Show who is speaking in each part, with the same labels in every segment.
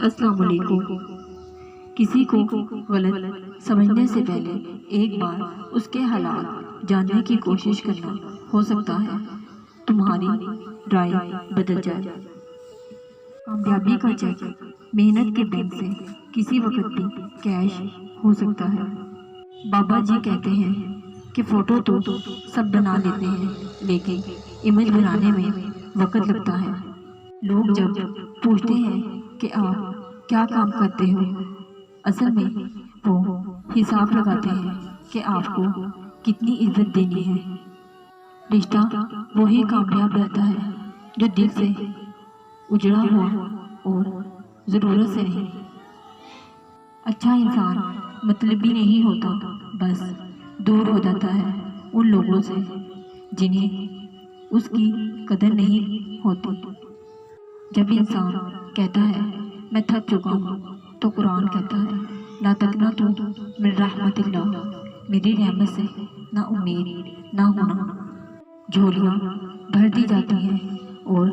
Speaker 1: السلام علیکم۔ کسی کو غلط سمجھنے سے پہلے ایک بار اس کے حالات جاننے کی کوشش کرنا، ہو سکتا ہے تمہاری رائے بدل جائے۔ کامیابی کا چیک محنت کے بینک سے کسی وقت بھی کیش ہو سکتا ہے۔ بابا جی کہتے ہیں کہ فوٹو تو سب بنا لیتے ہیں، لیکن امیج بنانے میں وقت لگتا ہے۔ لوگ جب پوچھتے ہیں کہ آپ کیا کام کرتے ہو، اصل میں وہ حساب لگاتے ہیں کہ آپ کو کتنی عزت دینی ہے۔ رشتہ وہی کامیاب رہتا ہے جو دل سے اجڑا ہوا اور ضرورت سے نہیں۔ اچھا انسان مطلبی نہیں ہوتا، بس دور ہو جاتا ہے ان لوگوں سے جنہیں اس کی قدر نہیں ہوتی۔ جب انسان کہتا ہے میں تھک چکا ہوں، تو قرآن کہتا ہے لا تقنطوا من رحمت اللہ، میری رحمت سے نا امید نہ ہونا۔ جھولیاں بھر دی جاتی ہیں اور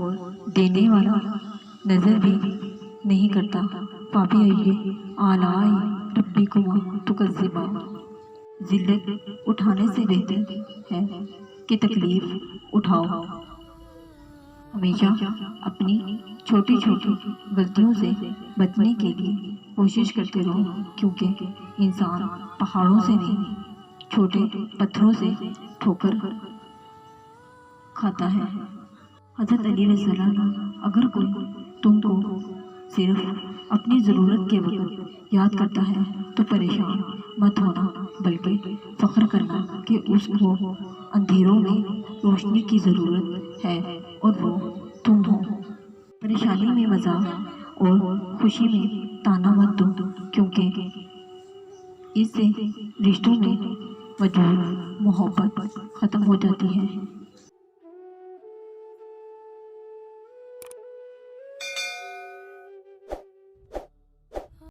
Speaker 1: دینے والا نظر بھی نہیں کرتا۔ فَبِأَيِّ آلَاءِ رَبِّكُمَا تُكَذِّبَانِ۔ ذلت اٹھانے سے بہتر ہے کہ تکلیف اٹھاؤ۔ ہمیشہ اپنی چھوٹی چھوٹی غلطیوں سے بچنے کے لیے کوشش کرتے رہو، کیونکہ انسان پہاڑوں سے نہیں، چھوٹے پتھروں سے ٹھوکر کھاتا ہے۔ حضرت علی رضی اللہ عنہ، اگر کوئی تم کو صرف اپنی ضرورت کے وقت یاد کرتا ہے تو پریشان مت ہونا، بلکہ فخر کرنا کہ اس کو اندھیروں میں روشنی کی ضرورت ہے اور وہ تم ہو۔ پریشانی میں مذاق اور خوشی میں تانا مت دو، کیونکہ اس سے رشتوں میں وجود محبت ختم ہو جاتی ہے۔